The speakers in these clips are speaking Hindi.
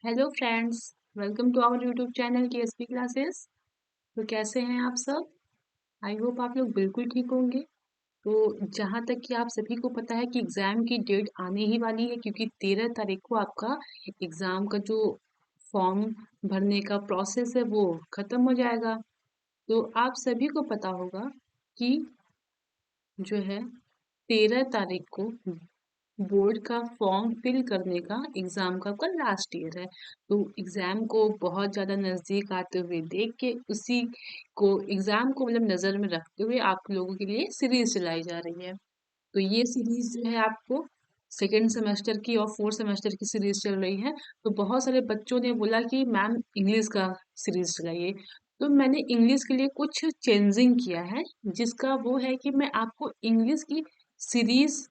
Hello friends, welcome to our YouTube channel KSP classes. तो कैसे हैं आप सब? आई होप आप लोग बिल्कुल ठीक होंगे। तो जहाँ तक कि आप सभी को पता है कि एग्ज़ाम की डेट आने ही वाली है, क्योंकि 13 तारीख को आपका एग्ज़ाम का जो फॉर्म भरने का प्रोसेस है वो ख़त्म हो जाएगा। तो आप सभी को पता होगा कि जो है 13 तारीख को बोर्ड का फॉर्म फिल करने का एग्ज़ाम का कल लास्ट ईयर है। तो एग्ज़ाम को बहुत ज़्यादा नज़दीक आते हुए देख के उसी को एग्ज़ाम को मतलब नज़र में रखते हुए आप लोगों के लिए सीरीज़ चलाई जा रही है। तो ये सीरीज़ जो है आपको सेकंड सेमेस्टर की और फोर्थ सेमेस्टर की सीरीज़ चल रही है। तो बहुत सारे बच्चों ने बोला कि मैम इंग्लिश का सीरीज़ चलाइए। तो मैंने इंग्लिश के लिए कुछ चेंजिंग किया है, जिसका वो है कि मैं आपको इंग्लिश की सीरीज़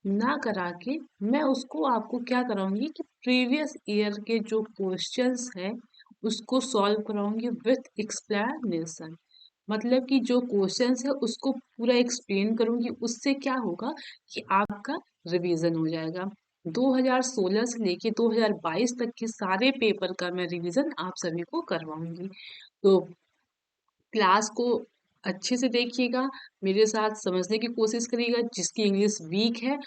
ना करा के मैं उसको आपको क्या कराऊंगी कि प्रीवियस ईयर के जो क्वेश्चंस हैं उसको सॉल्व कराऊंगी विथ एक्सप्लेनेशन। मतलब कि जो क्वेश्चंस है उसको पूरा एक्सप्लेन करूंगी, उससे क्या होगा कि आपका रिवीजन हो जाएगा। 2016 से लेके 2022 तक के सारे पेपर का मैं रिवीजन आप सभी को करवाऊंगी। तो क्लास को अच्छे से देखिएगा, मेरे साथ समझने की कोशिश करिएगा। जिसकी इंग्लिश वीक है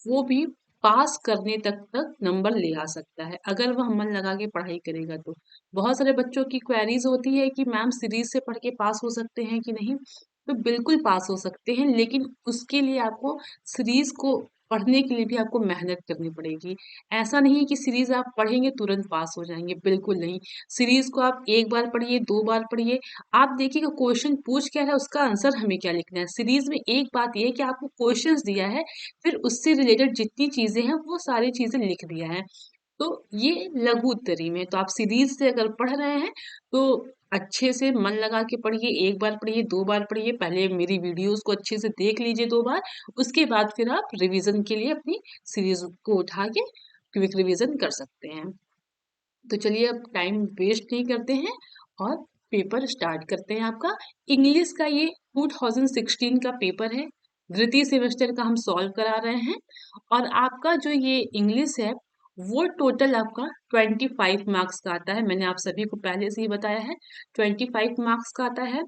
वो भी पास करने तक नंबर ले आ सकता है, अगर वह मन लगा के पढ़ाई करेगा तो। बहुत सारे बच्चों की क्वेरीज होती है कि मैम सीरीज से पढ़ के पास हो सकते हैं कि नहीं। तो बिल्कुल पास हो सकते हैं, लेकिन उसके लिए आपको सीरीज को पढ़ने के लिए भी आपको मेहनत करनी पड़ेगी। ऐसा नहीं है कि सीरीज आप पढ़ेंगे तुरंत पास हो जाएंगे, बिल्कुल नहीं। सीरीज को आप एक बार पढ़िए, दो बार पढ़िए। आप देखिएगा क्वेश्चन पूछ क्या रहा है, उसका आंसर हमें क्या लिखना है। सीरीज में एक बात यह है कि आपको क्वेश्चंस दिया है, फिर उससे रिलेटेड जितनी चीजें हैं वो सारी चीजें लिख दिया है। तो ये लघु उत्तरी में, तो आप सीरीज से अगर पढ़ रहे हैं तो अच्छे से मन लगा के पढ़िए। एक बार पढ़िए, दो बार पढ़िए, पहले मेरी वीडियोस को अच्छे से देख लीजिए दो बार। उसके बाद फिर आप रिवीजन के लिए अपनी सीरीज को उठा के क्विक रिवीजन कर सकते हैं। तो चलिए अब टाइम वेस्ट नहीं करते हैं और पेपर स्टार्ट करते हैं आपका। इंग्लिश का ये 2016 का पेपर है, द्वितीय सेमेस्टर का हम सॉल्व करा रहे हैं। और आपका जो ये इंग्लिश है वो टोटल आपका 25 मार्क्स का आता है। मैंने आप सभी को पहले से ही बताया है, 25 मार्क्स का आता है।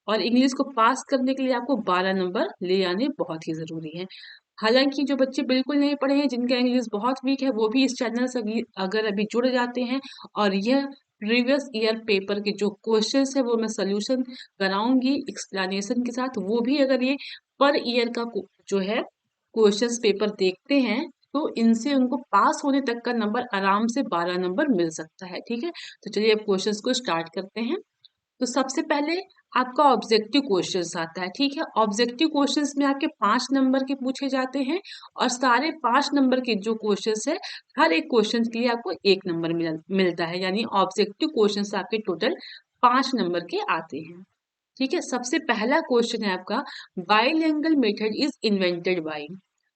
और इंग्लिश को पास करने के लिए आपको 12 नंबर ले आने बहुत ही जरूरी है। हालांकि जो बच्चे बिल्कुल नहीं पढ़े हैं, जिनका इंग्लिश बहुत वीक है, वो भी इस चैनल से अगर अभी जुड़ जाते हैं और यह प्रीवियस ईयर पेपर के जो क्वेश्चंस है वो मैं सोल्यूशन कराऊंगी एक्सप्लेनेशन के साथ। वो भी अगर ये पर ईयर का जो है क्वेश्चंस पेपर देखते हैं तो इनसे उनको पास होने तक का नंबर आराम से 12 नंबर मिल सकता है। ठीक है, तो चलिए अब क्वेश्चंस को स्टार्ट करते हैं। तो सबसे पहले आपका ऑब्जेक्टिव क्वेश्चंस आता है। ठीक है, ऑब्जेक्टिव क्वेश्चंस में आपके 5 नंबर के पूछे जाते हैं और सारे 5 नंबर के जो क्वेश्चंस है, हर एक क्वेश्चन के लिए आपको 1 नंबर मिलता है। यानी ऑब्जेक्टिव क्वेश्चंस आपके टोटल 5 नंबर के आते हैं। ठीक है, सबसे पहला क्वेश्चन है आपका, bilingual method is invented by.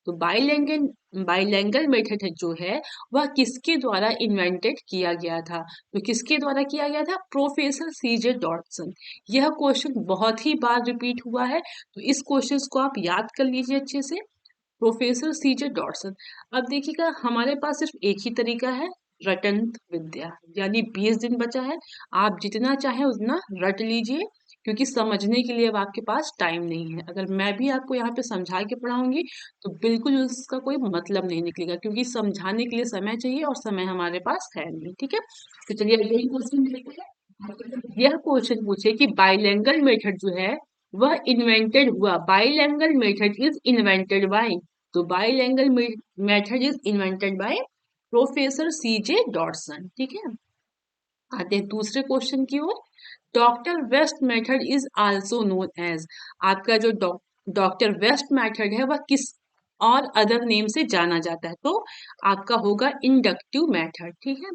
तो बाइलिंगुअल मेथड जो है वह किसके द्वारा इन्वेंटेड किया गया था? तो किसके द्वारा किया गया था? Professor CJ Dotson. यह क्वेश्चन बहुत ही बार रिपीट हुआ है, तो इस क्वेश्चन को आप याद कर लीजिए अच्छे से। Professor CJ Dotson. अब देखिएगा, हमारे पास सिर्फ एक ही तरीका है, रटंत विद्या। यानी 20 दिन बचा है, आप जितना चाहे उतना रट लीजिए, क्योंकि समझने के लिए अब आपके पास टाइम नहीं है। अगर मैं भी आपको यहाँ पे समझा के पढ़ाऊंगी तो बिल्कुल उसका कोई मतलब नहीं निकलेगा, क्योंकि समझाने के लिए समय चाहिए और समय हमारे पास है नहीं। ठीक है, तो चलिए यही क्वेश्चन देखते हैं। यह क्वेश्चन पूछे कि बाइलिंगुअल मेथड जो है वह इन्वेंटेड हुआ, bilingual method is invented by. तो bilingual method is invented by professor CJ Dodson. ठीक है, आते हैं दूसरे क्वेश्चन की ओर। Doctor West method is also known as. आपका जो डॉक्टर वेस्ट मेथड है वह किस और अदर नेम से जाना जाता है? तो आपका होगा इंडक्टिव मेथड। ठीक है,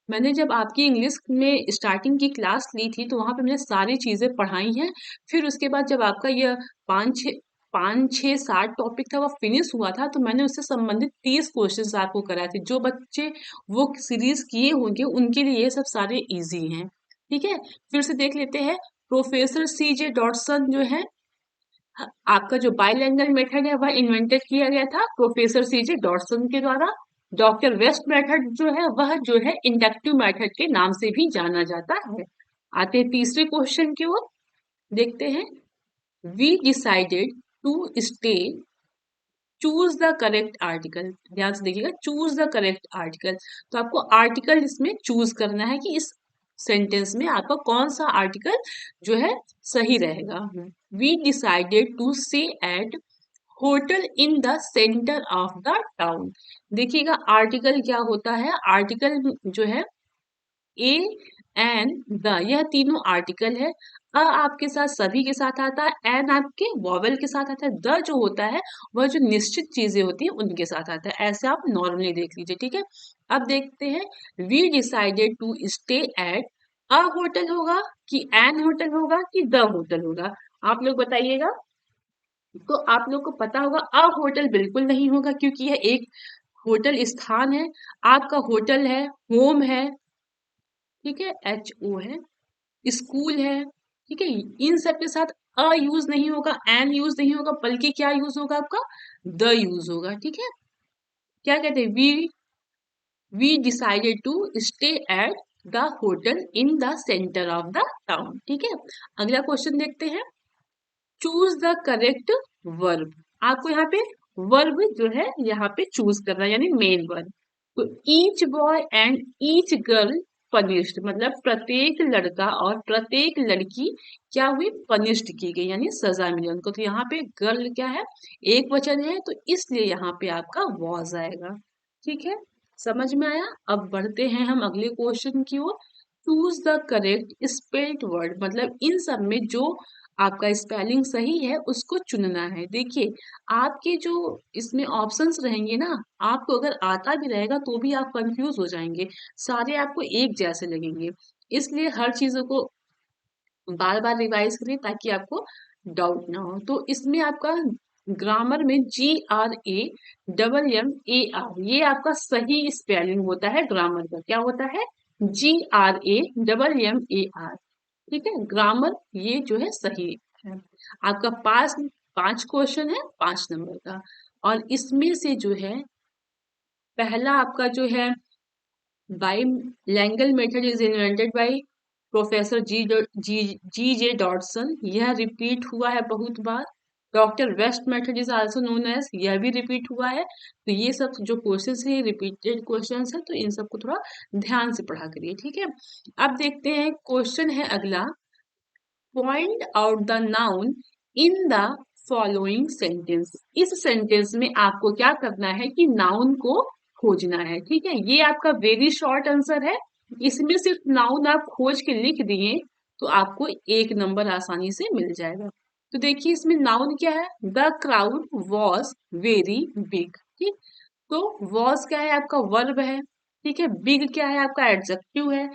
मैंने जब आपकी इंग्लिश में स्टार्टिंग की क्लास ली थी तो वहां पे मैंने सारी चीजें पढ़ाई हैं। फिर उसके बाद जब आपका यह पाँच छः 7 टॉपिक था वह फिनिश हुआ था, तो मैंने उससे संबंधित 30 क्वेश्चंस आपको कराए थे। जो बच्चे वो सीरीज किए होंगे उनके लिए ये सब सारे इजी हैं। ठीक है, फिर से देख लेते हैं। प्रोफेसर सीजे डॉटसन जो है, आपका जो बाइलिंगुअल मेथड है वह इन्वेंटेड किया गया था प्रोफेसर सीजे डॉटसन के द्वारा। डॉक्टर वेस्ट मेथड जो है वह जो है इंडक्टिव मेथड के नाम से भी जाना जाता है। आते हैं तीसरे क्वेश्चन की ओर, देखते हैं। We decided to stay, choose the correct article. ध्यान से देखिएगा, चूज द करेक्ट आर्टिकल। तो आपको आर्टिकल इसमें चूज करना है कि इस सेंटेंस में आपका कौन सा आर्टिकल जो है सही रहेगा। We decided to stay at hotel in the centre of the town. देखिएगा आर्टिकल क्या होता है, आर्टिकल जो है ए एन द, यह तीनों आर्टिकल है। अ आपके साथ सभी के साथ आता है, एन आपके वॉवेल के साथ आता है, द जो होता है वह जो निश्चित चीजें होती है उनके साथ आता है। ऐसे आप नॉर्मली देख लीजिए, ठीक है। अब देखते हैं, we decided to stay at, a hotel होगा कि एन होटल होगा कि द होटल होगा, आप लोग बताइएगा। तो आप लोग को पता होगा अ होटल बिल्कुल नहीं होगा, क्योंकि यह एक होटल स्थान है। आपका होटल है, होम है, ठीक है, एच ओ है, स्कूल है, ठीक है। इन सब के साथ अ यूज नहीं होगा, एन यूज नहीं होगा, बल्कि क्या यूज होगा आपका, द यूज होगा, ठीक है। क्या कहते हैं, we decided to stay at the hotel in the centre of the town, ठीक है। अगला क्वेश्चन देखते हैं। Choose the correct verb. आपको यहाँ पे वर्ब जो है यहाँ पे चूज करना है, यानी मेन वर्ब। तो each boy and each girl punished, मतलब प्रत्येक लड़का और प्रत्येक लड़की क्या हुई, पनिश्ड की गई, यानी सजा मिली उनको। तो यहाँ पे गर्ल क्या है, एक वचन है, तो इसलिए यहाँ पे आपका वॉज आएगा, ठीक है। समझ में आया। अब बढ़ते हैं हम अगले क्वेश्चन की ओर। Choose the correct spelled word, मतलब इन सब में जो आपका स्पेलिंग सही है उसको चुनना है। देखिए आपके जो इसमें ऑप्शंस रहेंगे ना, आपको अगर आता भी रहेगा तो भी आप कंफ्यूज हो जाएंगे, सारे आपको एक जैसे लगेंगे। इसलिए हर चीजों को बार बार रिवाइज करिए ताकि आपको डाउट ना हो। तो इसमें आपका ग्रामर में GRAMMAR, ये आपका सही स्पेलिंग होता है ग्रामर का। क्या होता है, GRAMMAR, ठीक है। ग्रामर ये जो है सही है। आपका पास 5 क्वेश्चन है 5 नंबर का, और इसमें से जो है पहला आपका जो है, bilingual method is invented by professor G J Dodson, यह रिपीट हुआ है बहुत बार। Doctor West method is also known as, यह भी रिपीट हुआ है। तो ये सब जो क्वेश्चंस है रिपीटेड क्वेश्चंस है, तो इन सबको थोड़ा ध्यान से पढ़ा करिए, ठीक है। अब देखते हैं क्वेश्चन है अगला। Point out the noun in the following sentence. इस सेंटेंस में आपको क्या करना है कि नाउन को खोजना है, ठीक है। ये आपका वेरी शॉर्ट आंसर है, इसमें सिर्फ नाउन आप खोज के लिख दिए तो आपको 1 नंबर आसानी से मिल जाएगा। तो देखिए इसमें नाउन क्या है, the crowd was very big, ठीक। तो वॉज क्या है, आपका वर्ब है, ठीक है। बिग क्या है, आपका एडजेक्टिव है।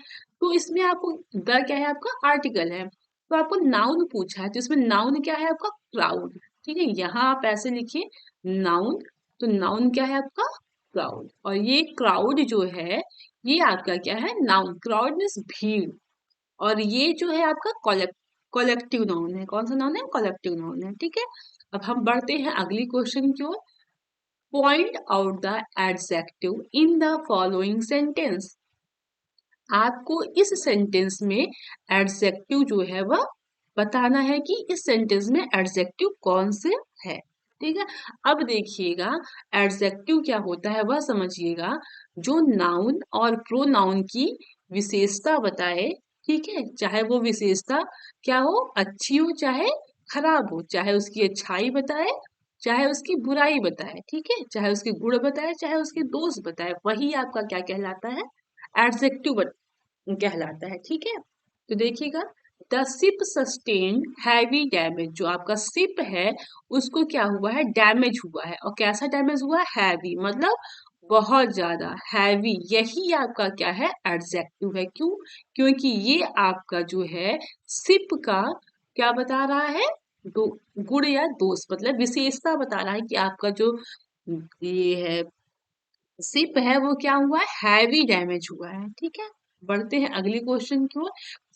तो इसमें आपको द क्या है, आपका आर्टिकल है। तो आपको नाउन पूछा है, तो इसमें नाउन क्या है, आपका क्राउड, ठीक है। यहाँ आप ऐसे लिखिए नाउन, तो नाउन क्या है आपका क्राउड, और ये क्राउड जो है ये आपका क्या है, नाउन। क्राउड मीन्स भीड़, और ये जो है आपका कलेक्टिव नाउन है। कौन सा नाउन है, कलेक्टिव नाउन है, ठीक है। अब हम बढ़ते हैं अगली क्वेश्चन की ओर। Point out the adjective in the following sentence. आपको इस सेंटेंस में एडजेक्टिव जो है वह बताना है कि इस सेंटेंस में एडजेक्टिव कौन से है, ठीक है। अब देखिएगा एडजेक्टिव क्या होता है वह समझिएगा, जो नाउन और प्रोनाउन की विशेषता बताए, ठीक है। चाहे वो विशेषता क्या हो, अच्छी हो चाहे खराब हो, चाहे उसकी अच्छाई बताए चाहे उसकी बुराई बताए, ठीक है। चाहे उसके गुण बताए चाहे उसके दोष बताए, वही आपका क्या कहलाता है, एडजेक्टिव कहलाता है, ठीक है। तो देखिएगा, the ship sustain heavy damage, जो आपका शिप है उसको क्या हुआ है, डैमेज हुआ है। और कैसा डैमेज हुआ है, हैवी, मतलब बहुत ज्यादा हैवी, यही आपका क्या है, एडजेक्टिव है। क्यों, क्योंकि ये आपका जो है शिप का क्या बता रहा है, दो गुण या दोष, मतलब विशेषता बता रहा है कि आपका जो ये है शिप है वो क्या हुआ है, हैवी डैमेज हुआ है, ठीक है। बढ़ते हैं अगले क्वेश्चन की ओर।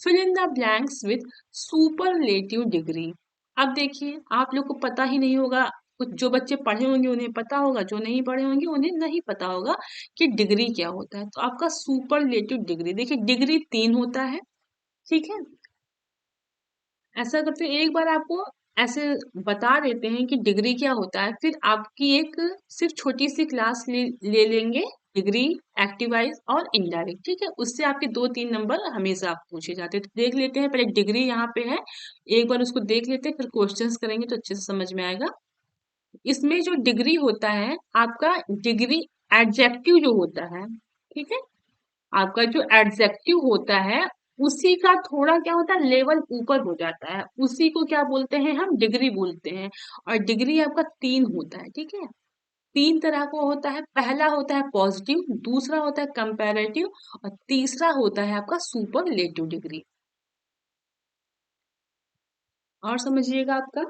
Fill in the blanks with superlative degree. अब देखिए आप लोग को पता ही नहीं होगा कुछ जो बच्चे पढ़े होंगे उन्हें पता होगा, जो नहीं पढ़े होंगे उन्हें नहीं पता होगा कि डिग्री क्या होता है। तो आपका सुपरलेटिव डिग्री, देखिए डिग्री 3 होता है, ठीक है। ऐसा करते हैं, एक बार आपको ऐसे बता देते हैं कि डिग्री क्या होता है, फिर आपकी एक सिर्फ छोटी सी क्लास ले लेंगे, डिग्री, एक्टिवाइज और इनडायरेक्ट, ठीक है। उससे आपके 2-3 नंबर हमेशा आप पूछे जाते हैं। तो देख लेते हैं, पहले डिग्री यहाँ पे है, एक बार उसको देख लेते हैं, फिर क्वेश्चंस करेंगे तो अच्छे से समझ में आएगा। इसमें जो डिग्री होता है आपका, डिग्री एडजेक्टिव जो होता है, ठीक है, आपका जो एडजेक्टिव होता है उसी का थोड़ा क्या होता है, लेवल ऊपर हो जाता है, उसी को क्या बोलते हैं, हम डिग्री बोलते हैं। और डिग्री आपका 3 होता है, ठीक है। 3 तरह का होता है, पहला होता है पॉजिटिव, दूसरा होता है कंपैरेटिव और तीसरा होता है आपका सुपरलेटिव डिग्री। और समझिएगा, आपका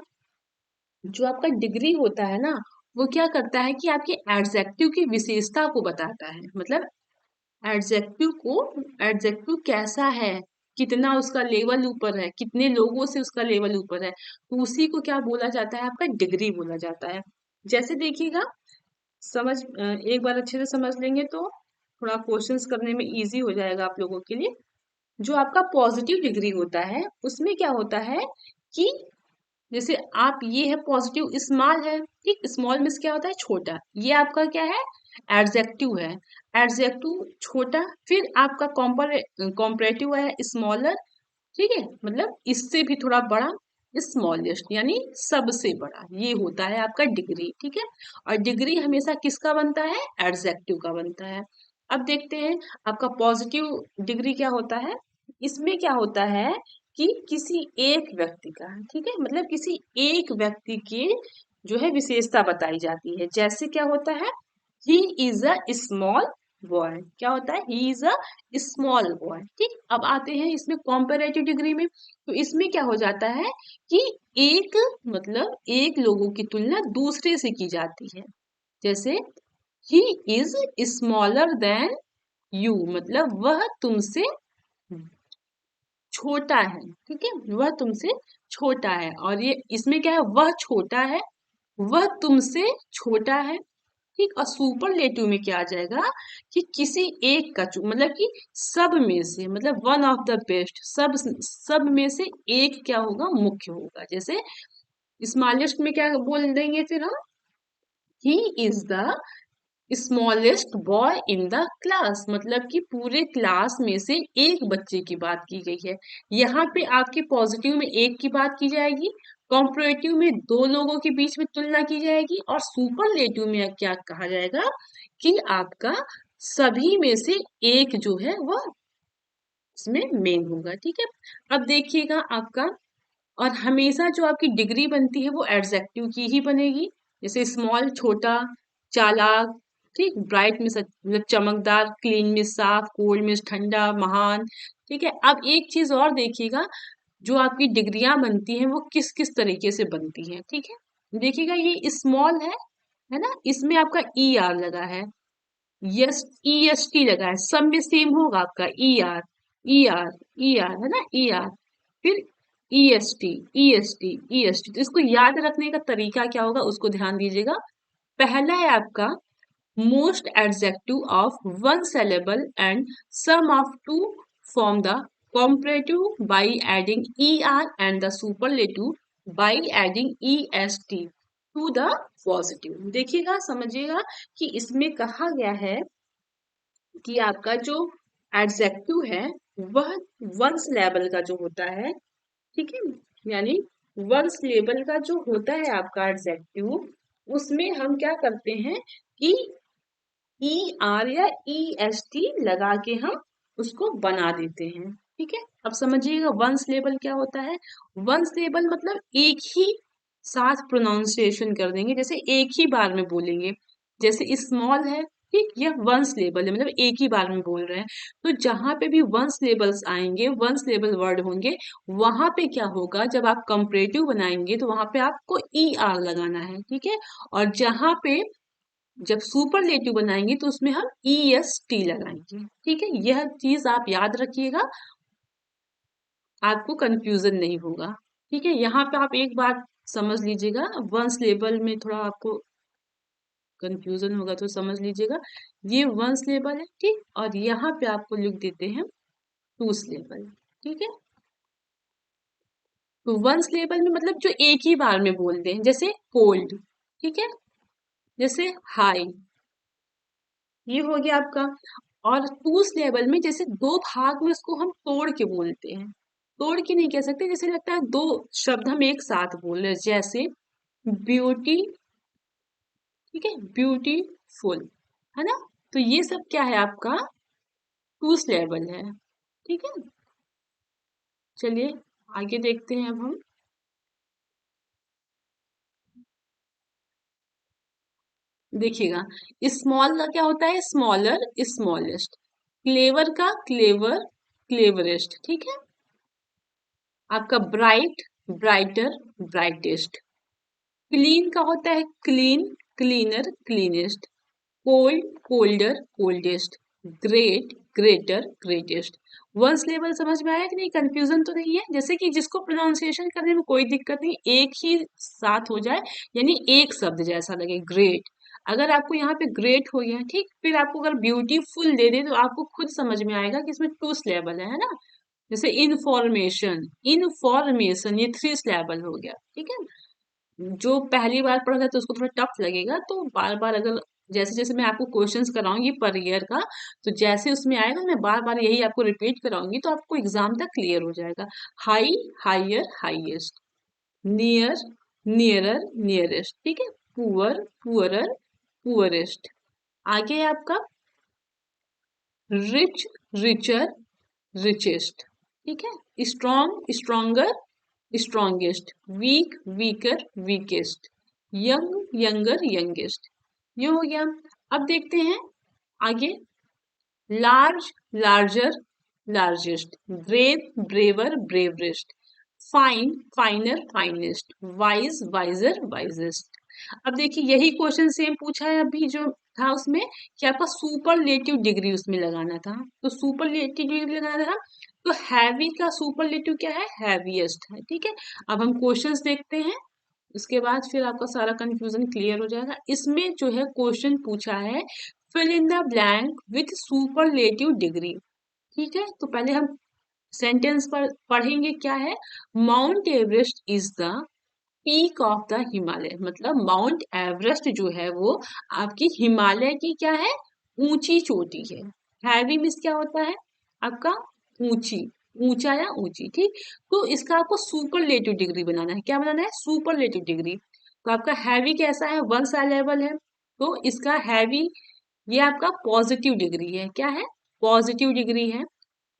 जो आपका डिग्री होता है ना, वो क्या करता है कि आपके एडजेक्टिव की विशेषता को बताता है। मतलब एडजेक्टिव को, एडजेक्टिव कैसा है, कितना उसका लेवल ऊपर है, कितने लोगों से उसका लेवल ऊपर है, तो उसी को क्या बोला जाता है, आपका डिग्री बोला जाता है। जैसे देखिएगा, एक बार अच्छे से समझ लेंगे तो थोड़ा क्वेश्चंस करने में इजी हो जाएगा आप लोगों के लिए। जो आपका पॉजिटिव डिग्री होता है उसमें क्या होता है कि जैसे आप, ये है पॉजिटिव, स्मॉल है, ठीक, स्मॉल मीन्स क्या होता है, छोटा, ये आपका क्या है, एडजेक्टिव है, एडजेक्टिव छोटा। फिर आपका कॉम्परेटिव है स्मॉलर, ठीक है, मतलब इससे भी थोड़ा बड़ा, स्मॉलेस्ट यानी सबसे बड़ा, ये होता है आपका डिग्री, ठीक है। और डिग्री हमेशा किसका बनता है, एडजेक्टिव का बनता है। अब देखते हैं आपका पॉजिटिव डिग्री क्या होता है। इसमें क्या होता है कि किसी एक व्यक्ति का, ठीक है, मतलब किसी एक व्यक्ति की जो है विशेषता बताई जाती है। जैसे क्या होता है, he is a small boy, क्या होता है, he is a small boy, ठीक। अब आते हैं इसमें कॉम्पेरेटिव डिग्री में, तो इसमें क्या हो जाता है कि एक, मतलब एक लोगों की तुलना दूसरे से की जाती है। जैसे he is smaller than you, मतलब वह तुमसे छोटा है, ठीक है, वह तुमसे छोटा है। और ये इसमें क्या है, वह छोटा है, वह तुमसे छोटा है, ठीक। और सुपरलेटिव में क्या आ जाएगा कि किसी एक का मतलब कि सब में से, मतलब वन ऑफ द बेस्ट, सब में से एक क्या होगा, मुख्य होगा। जैसे स्मॉलेस्ट में क्या बोल देंगे फिर हम, ही is the smallest boy in the class, मतलब कि पूरे क्लास में से एक बच्चे की बात की गई है। यहाँ पे आपके पॉजिटिव में एक की बात की जाएगी, कॉम्परेटिव में दो लोगों के बीच में तुलना की जाएगी, और सुपरलेटिव में क्या कहा जाएगा कि आपका सभी में से एक जो है वह इसमें मेन होगा, ठीक है। अब देखिएगा आपका, और हमेशा जो आपकी डिग्री बनती है वो एडजेक्टिव की ही बनेगी। जैसे स्मॉल छोटा, चालाक, ठीक, ब्राइट में मतलब चमकदार, क्लीन में साफ, कोल्ड में ठंडा, महान, ठीक है। अब एक चीज और देखिएगा, जो आपकी डिग्रियां बनती हैं वो किस किस तरीके से बनती हैं, ठीक है। देखिएगा ये स्मॉल है ना, इसमें आपका ई आर लगा है, यस, ई एस टी लगा है, सब में सेम होगा आपका E R, E R, E R है ना, ई आर, फिर E S T, E S T, E S T. तो इसको याद रखने का तरीका क्या होगा उसको ध्यान दीजिएगा। पहला है आपका most adjective of one syllable and sum of two form the comparative by adding er and the superlative by adding est to the positive। देखिएगा, समझिएगा कि इसमें कहा गया है कि आपका जो एडजेक्टिव है वह वंस लेवल का जो होता है, ठीक है, यानी वंस लेवल का जो होता है आपका एडजेक्टिव, उसमें हम क्या करते हैं कि ई आर या ई एस टी लगा के हम उसको बना देते हैं, ठीक है। अब समझिएगा वंस लेबल क्या होता है। वंस लेबल मतलब एक ही साथ प्रोनाउंसिएशन कर देंगे, जैसे एक ही बार में बोलेंगे। जैसे स्मॉल है, ठीक, यह वंस लेबल है, मतलब एक ही बार में बोल रहे हैं। तो जहां पे भी वंस लेबल्स आएंगे, वंस लेबल वर्ड होंगे, वहां पे क्या होगा, जब आप कंपरेटिव बनाएंगे तो वहां पे आपको ई आर लगाना है, ठीक है। और जहां पे जब सुपरलेटिव बनाएंगे तो उसमें हम ई एस टी लगाएंगे, ठीक है। यह चीज आप याद रखिएगा, आपको कंफ्यूजन नहीं होगा, ठीक है। यहाँ पे आप एक बात समझ लीजिएगा। वंस लेबल में थोड़ा आपको कंफ्यूजन होगा तो समझ लीजिएगा। ये वंस लेबल है, ठीक, और यहाँ पे आपको लिख देते हैं टूस लेबल, ठीक है। तो वंस लेबल में मतलब जो एक ही बार में बोलते हैं, जैसे कोल्ड, ठीक है, जैसे हाई, ये हो गया आपका। और टूस लेवल में जैसे दो भाग में उसको हम तोड़ के बोलते हैं, तोड़ के नहीं कह सकते, जैसे लगता है दो शब्द हम एक साथ बोल रहे हैं, जैसे ब्यूटी, ठीक है, ब्यूटीफुल, है ना। तो ये सब क्या है आपका टूस लेवल है, ठीक है। चलिए आगे देखते हैं अब हम। देखिएगा, स्मॉल का क्या होता है, स्मॉलर, स्मॉलेस्ट। क्लेवर का क्लेवर, क्लेवरेस्ट, ठीक है। आपका ब्राइट, ब्राइटर, ब्राइटेस्ट। क्लीन का होता है clean, cleaner, cleanest. Cold, colder, coldest. Great, greater, greatest. Once level समझ में आया कि नहीं, कंफ्यूजन तो नहीं है। जैसे कि जिसको प्रोनाउंसिएशन करने में कोई दिक्कत नहीं, एक ही साथ हो जाए, यानी एक शब्द जैसा लगे, ग्रेट। अगर आपको यहाँ पे ग्रेट हो गया, ठीक, फिर आपको अगर ब्यूटीफुल दे दे तो आपको खुद समझ में आएगा कि इसमें टू सिलेबल है ना। जैसे इंफॉर्मेशन, इनफॉर्मेशन, ये थ्री सिलेबल हो गया, ठीक है। जो पहली बार पढ़ रहा है तो उसको थोड़ा टफ लगेगा, तो बार बार अगर जैसे जैसे मैं आपको क्वेश्चंस कराऊंगी पर ईयर का, तो जैसे उसमें आएगा मैं बार बार यही आपको रिपीट कराऊंगी, तो आपको एग्जाम तक क्लियर हो जाएगा। High, higher, highest. Near, nearer, nearest, ठीक है। Poor, poorer, poorest. आगे है आपका रिच, रिचर, रिचेस्ट, ठीक है। Strong, stronger, strongest. Weak, weaker, weakest. Young, younger, youngest. ये हो गया। अब देखते हैं आगे। Large, larger, largest. Brave, braver, braverest. Fine, finer, finest. Wise, wiser, wisest. अब देखिए यही क्वेश्चन सेम पूछा है अभी जो था उसमें, कि आपका सुपरलेटिव डिग्री उसमें लगाना था। तो सुपरलेटिव डिग्री लगाना था, तो हैवी का सुपरलेटिव क्या है, हैवीएस्ट है, ठीक है। अब हम क्वेश्चंस देखते हैं, उसके बाद फिर आपका सारा कंफ्यूजन क्लियर हो जाएगा। इसमें जो है क्वेश्चन पूछा है, fill in the blank with superlative degree, ठीक है। तो पहले हम सेंटेंस पर पढ़ेंगे क्या है। Mount Everest is the peak of the Himalaya, मतलब माउंट एवरेस्ट जो है वो आपकी हिमालय की क्या है, ऊंची चोटी है। हैवी मीन्स क्या होता है आपका, ऊंची, ऊंचा या ऊंची, ठीक। तो इसका आपको सुपरलेटिव डिग्री बनाना है, क्या बनाना है, सुपरलेटिव डिग्री। तो आपका हैवी कैसा है, वन सा लेवल है, तो इसका हैवी ये आपका पॉजिटिव डिग्री है, क्या है, पॉजिटिव डिग्री है।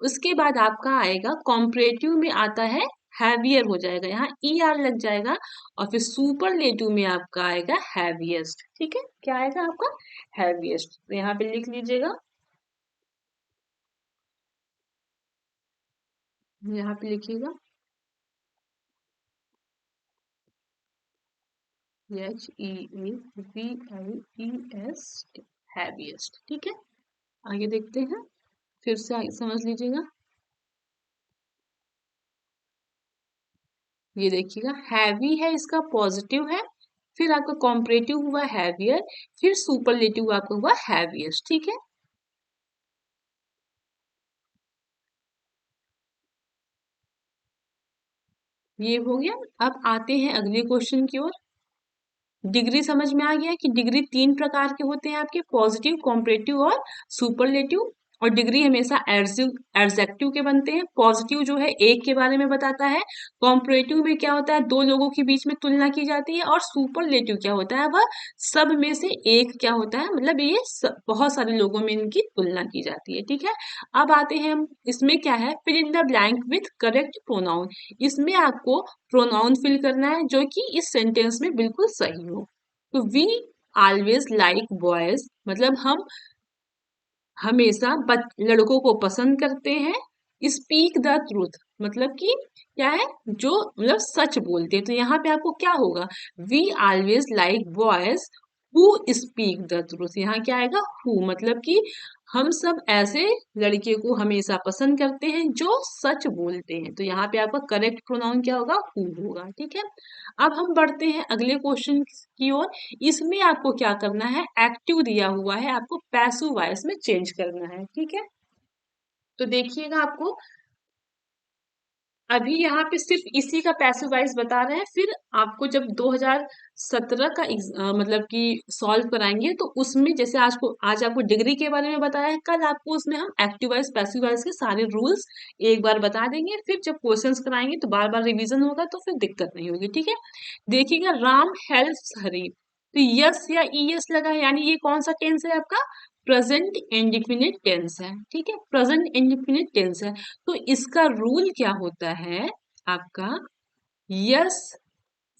उसके बाद आपका आएगा कॉम्परेटिव में आता है, हैवियर हो जाएगा, यहाँ ई आर लग जाएगा। और फिर सुपरलेटिव में आपका आएगा हैवीएस्ट, ठीक है। क्या आएगा आपका, हैवीएस्ट। तो यहाँ पे लिख लीजिएगा, यहाँ पे लिखिएगा HEAVIEST, हैवीएस्ट, ठीक है। आगे देखते हैं, फिर से आगे समझ लीजिएगा। ये देखिएगा, हैवी है इसका पॉजिटिव है, फिर आपका कॉम्परेटिव हुआ हैवियर, फिर सुपरलेटिव आपका हुआ हैवीएस्ट, ठीक है। ये हो गया। अब आते हैं अगले क्वेश्चन की ओर। डिग्री समझ में आ गया कि डिग्री तीन प्रकार के होते हैं आपके, पॉजिटिव, कॉम्परेटिव और सुपरलेटिव। और डिग्री हमेशा एडजेक्टिव के बनते हैं। पॉजिटिव जो है एक के बारे में बताता है, कॉम्परेटिव में क्या होता है, दो लोगों के बीच में तुलना की जाती है, और सुपरलेटिव क्या होता है, वह सब में से एक क्या होता है, मतलब ये बहुत सारे लोगों में इनकी तुलना की जाती है, ठीक है। अब आते हैं हम, इसमें क्या है, fill in the blank with correct pronoun. इसमें आपको प्रोनाउन फिल करना है जो कि इस सेंटेंस में बिल्कुल सही हो। तो वी ऑलवेज लाइक बॉयज, मतलब हम हमेशा लड़कों को पसंद करते हैं। स्पीक द ट्रूथ, मतलब कि क्या है, जो मतलब सच बोलते हैं। तो यहाँ पे आपको क्या होगा, we always like boys who speak the truth, यहाँ क्या आएगा हु, मतलब कि हम सब ऐसे लड़के को हमेशा पसंद करते हैं जो सच बोलते हैं, तो यहाँ पे आपका करेक्ट प्रोनाउन क्या होगा, हु होगा। ठीक है, अब हम बढ़ते हैं अगले क्वेश्चन की ओर। इसमें आपको क्या करना है, एक्टिव दिया हुआ है, आपको पैसिव वॉइस में चेंज करना है। ठीक है, तो देखिएगा आपको अभी यहाँ पे सिर्फ इसी का पैसिव वॉइस बता रहे हैं, फिर आपको जब 2017 का मतलब कि सॉल्व कराएंगे तो उसमें जैसे आज आपको डिग्री के बारे में बताया है, कल आपको उसमें हम एक्टिव वॉइस पैसिव वॉइस के सारे रूल्स एक बार बता देंगे, फिर जब क्वेश्चंस कराएंगे तो बार बार रिवीजन होगा, तो फिर दिक्कत नहीं होगी। ठीक है, देखिएगा राम हेल्प्स हरी, तो यस या ई यस लगा है, यानी ये कौन सा टेंस है आपका, प्रेजेंट इंडिफिनिट टेंस है। ठीक है, प्रेजेंट इंडिफिनिट टेंस है, तो इसका रूल क्या होता है आपका, यस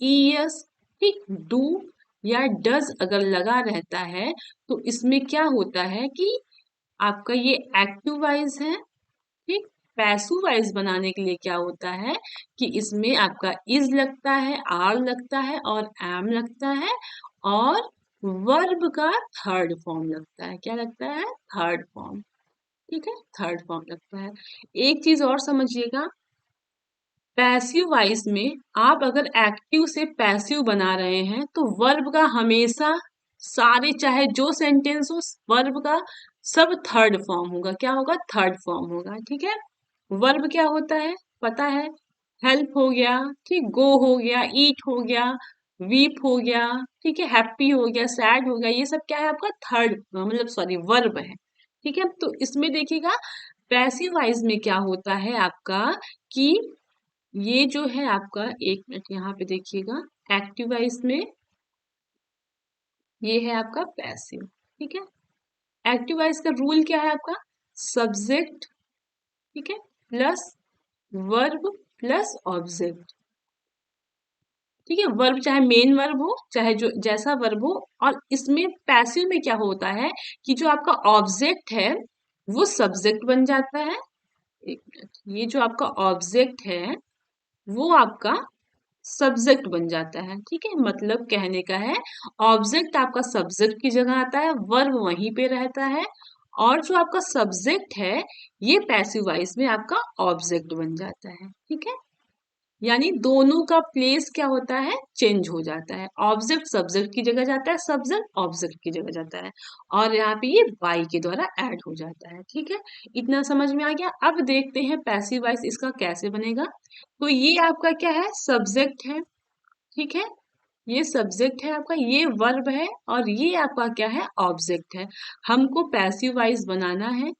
ईएस, ठीक, डू या डज अगर लगा रहता है तो इसमें क्या होता है कि आपका ये एक्टिव वॉइस है। ठीक, पैसिव वॉइस बनाने के लिए क्या होता है कि इसमें आपका इज लगता है, आर लगता है और एम लगता है, और वर्ब का थर्ड फॉर्म लगता है। क्या लगता है, थर्ड फॉर्म। ठीक है, थर्ड फॉर्म लगता है। एक चीज और समझिएगा, पैसिव वॉइस में आप अगर एक्टिव से पैसिव बना रहे हैं तो वर्ब का हमेशा सारे चाहे जो सेंटेंस हो, वर्ब का सब थर्ड फॉर्म होगा। क्या होगा, थर्ड फॉर्म होगा। ठीक है, वर्ब क्या होता है पता है, हेल्प हो गया, ठीक, गो हो गया, ईट हो गया, वीप हो गया, ठीक है, हैप्पी हो गया, सैड हो गया, ये सब क्या है आपका थर्ड मतलब सॉरी वर्ब है। ठीक है, तो इसमें देखिएगा पैसिव वॉइस में क्या होता है आपका कि ये जो है आपका, एक मिनट यहाँ पे देखिएगा, एक्टिव वॉइस में ये है आपका पैसिव। ठीक है, एक्टिव वॉइस का रूल क्या है आपका, सब्जेक्ट, ठीक है, प्लस वर्ब प्लस ऑब्जेक्ट। ठीक है, वर्ब चाहे मेन वर्ब हो चाहे जो जैसा वर्ब हो, और इसमें पैसिव में क्या होता है कि जो आपका ऑब्जेक्ट है वो सब्जेक्ट बन जाता है। एक मिनट, ये जो आपका ऑब्जेक्ट है वो आपका सब्जेक्ट बन जाता है। ठीक है, मतलब कहने का है ऑब्जेक्ट आपका सब्जेक्ट की जगह आता है, वर्ब वहीं पे रहता है, और जो आपका सब्जेक्ट है ये पैसिव वॉइस में आपका ऑब्जेक्ट बन जाता है। ठीक है, यानी दोनों का प्लेस क्या होता है, चेंज हो जाता है, ऑब्जेक्ट सब्जेक्ट की जगह जाता है, सब्जेक्ट ऑब्जेक्ट की जगह जाता है, और यहाँ पे ये बाई के द्वारा ऐड हो जाता है। ठीक है, इतना समझ में आ गया। अब देखते हैं पैसिव वॉइस इसका कैसे बनेगा। तो ये आपका क्या है, सब्जेक्ट है। ठीक है, ये सब्जेक्ट है आपका, ये वर्ब है, और ये आपका क्या है, ऑब्जेक्ट है। हमको पैसिव वॉइस बनाना है,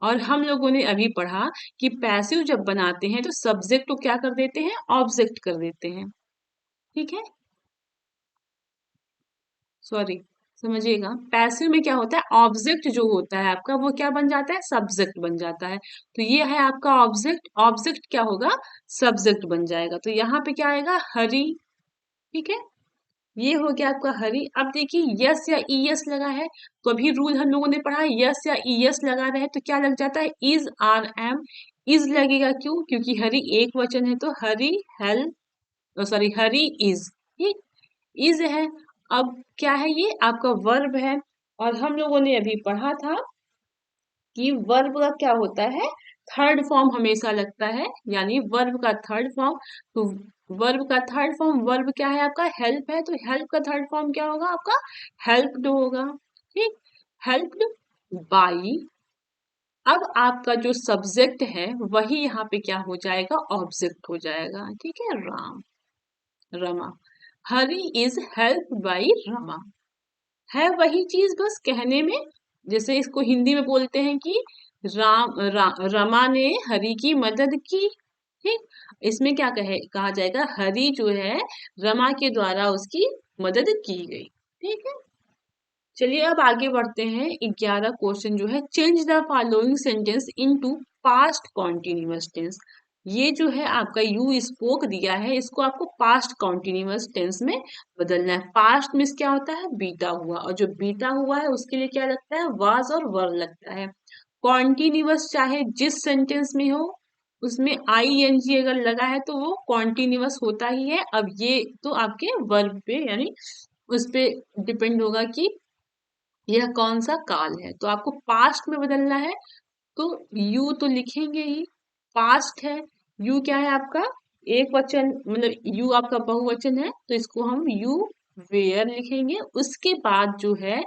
और हम लोगों ने अभी पढ़ा कि पैसिव जब बनाते हैं तो सब्जेक्ट को क्या कर देते हैं, ऑब्जेक्ट कर देते हैं। ठीक है, सॉरी, समझिएगा, पैसिव में क्या होता है, ऑब्जेक्ट जो होता है आपका वो क्या बन जाता है, सब्जेक्ट बन जाता है। तो ये है आपका ऑब्जेक्ट, ऑब्जेक्ट क्या होगा, सब्जेक्ट बन जाएगा, तो यहाँ पे क्या आएगा, हरी। ठीक है, ये हो गया आपका हरी। अब देखिए यस या ई यस लगा है, तो अभी रूल हम लोगों ने पढ़ा है, यस या ई यस लगा रहे तो क्या लग जाता है, इज आर एम, इज लगेगा, क्यों, क्योंकि हरी एक वचन है, तो हरी हेल्प, सॉरी हरी इज, ठीक, इज है। अब क्या है, ये आपका वर्ब है, और हम लोगों ने अभी पढ़ा था कि वर्ब का क्या होता है, थर्ड फॉर्म हमेशा लगता है, यानी वर्ब का थर्ड फॉर्म। तो वर्ब का थर्ड फॉर्म, वर्ब क्या है आपका, हेल्प है, तो हेल्प का थर्ड फॉर्म क्या होगा आपका, हेल्प्ड होगा। ठीक, हेल्प्ड बाई। अब आपका जो सब्जेक्ट है वही यहाँ पे क्या हो जाएगा, ऑब्जेक्ट हो जाएगा। ठीक है, राम, रमा, हरी इज हेल्प बाई रमा, है वही चीज बस कहने में, जैसे इसको हिंदी में बोलते हैं कि रमा ने हरि की मदद की। ठीक, इसमें क्या कहा जाएगा, हरि जो है रमा के द्वारा उसकी मदद की गई। ठीक है, चलिए अब आगे बढ़ते हैं। 11 क्वेश्चन जो है, change the following sentence into past continuous tense. ये जो है आपका यू स्पोक दिया है, इसको आपको पास्ट कॉन्टिन्यूअस टेंस में बदलना है। पास्ट में क्या होता है, बीता हुआ, और जो बीता हुआ है उसके लिए क्या लगता है, वाज और वर लगता है। कॉन्टिन्यूअस चाहे जिस सेंटेंस में हो उसमें आई एन जी अगर लगा है तो वो कॉन्टिन्यूअस होता ही है। अब ये तो आपके वर्ब पे यानी उस पे डिपेंड होगा कि यह कौन सा काल है। तो आपको पास्ट में बदलना है तो यू तो लिखेंगे ही, पास्ट है, यू क्या है आपका एक वचन, मतलब यू आपका बहुवचन है तो इसको हम यू वेयर लिखेंगे। उसके बाद जो है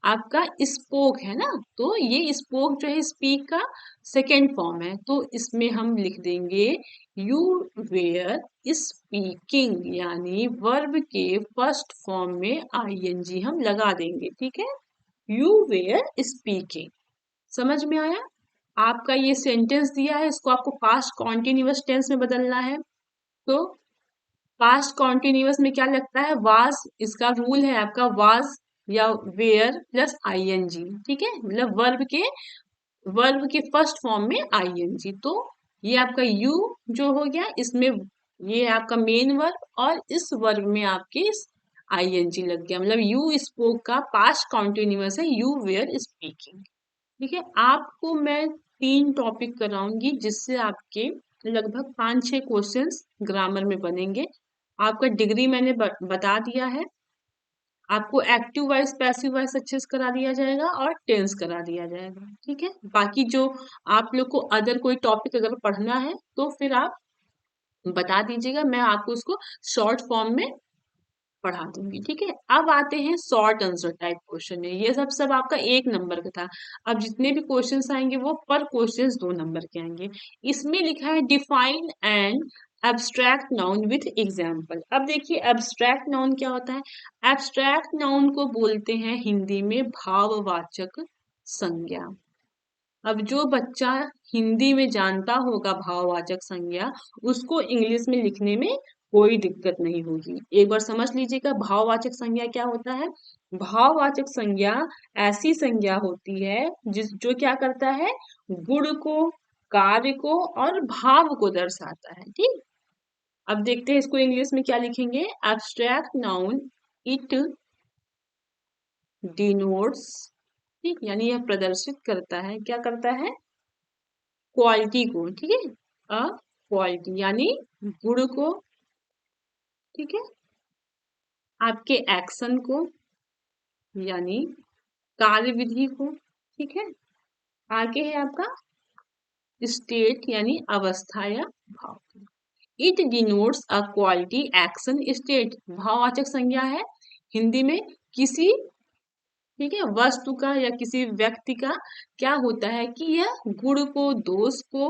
आपका स्पोक है ना, तो ये स्पोक जो है स्पीक का सेकेंड फॉर्म है, तो इसमें हम लिख देंगे यू वेयर स्पीकिंग, यानी वर्ब के फर्स्ट फॉर्म में आईएनजी हम लगा देंगे। ठीक है, यू वेयर स्पीकिंग। समझ में आया? आपका ये सेंटेंस दिया है, इसको आपको पास्ट कॉन्टिन्यूअस टेंस में बदलना है। तो पास्ट कॉन्टिन्यूअस में क्या लगता है, वाज, इसका रूल है आपका वाज या वेयर प्लस आईएनजी। ठीक है, मतलब वर्ब के फर्स्ट फॉर्म में आईएनजी। तो ये आपका यू जो हो गया, इसमें ये है आपका मेन वर्ब और इस वर्ब में आपके आईएनजी लग गया, मतलब यू स्पोक का पास्ट कॉन्टिन्यूअस है यू वेयर स्पीकिंग। ठीक है, आपको मैं 3 टॉपिक कराऊंगी जिससे आपके लगभग 5-6 क्वेश्चंस ग्रामर में बनेंगे। आपका डिग्री मैंने बता दिया है, आपको एक्टिव वॉइस पैसिव वॉइस अच्छे से करा दिया जाएगा और टेंस करा दिया जाएगा। ठीक है, बाकी जो आप लोग को अदर कोई टॉपिक अगर पढ़ना है तो फिर आप बता दीजिएगा, मैं आपको उसको शॉर्ट फॉर्म में पढ़ा दूंगी। ठीक है, अब आते हैं शॉर्ट आंसर टाइप क्वेश्चन में। ये सब आपका 1 नंबर का था। अब जितने भी क्वेश्चंस आएंगे वो पर क्वेश्चंस 2 नंबर के आएंगे। इसमें लिखा है define and abstract noun with example. अब देखिए एब्स्ट्रैक्ट नाउन क्या होता है। एब्स्ट्रैक्ट नाउन को बोलते हैं हिंदी में भाववाचक संज्ञा। अब जो बच्चा हिंदी में जानता होगा भाववाचक संज्ञा, उसको इंग्लिश में लिखने में कोई दिक्कत नहीं होगी। एक बार समझ लीजिएगा भाववाचक संज्ञा क्या होता है। भाववाचक संज्ञा ऐसी संज्ञा होती है जो क्या करता है, गुण को, कार्य को और भाव को दर्शाता है। ठीक, अब देखते हैं इसको इंग्लिश में क्या लिखेंगे। एब्स्ट्रैक्ट नाउन इट डिनोट्स, ठीक, यानी यह प्रदर्शित करता है, क्या करता है, क्वालिटी को। ठीक है, अ क्वालिटी यानी गुण को, ठीक है, आपके एक्शन को यानी कार्य विधि को। ठीक है, आगे है आपका स्टेट यानी अवस्था या भाव। It denotes a quality action state, भाववाचक संज्ञा है हिंदी में किसी, ठीक है, वस्तु का या किसी व्यक्ति का क्या होता है कि यह गुण को, दोष को,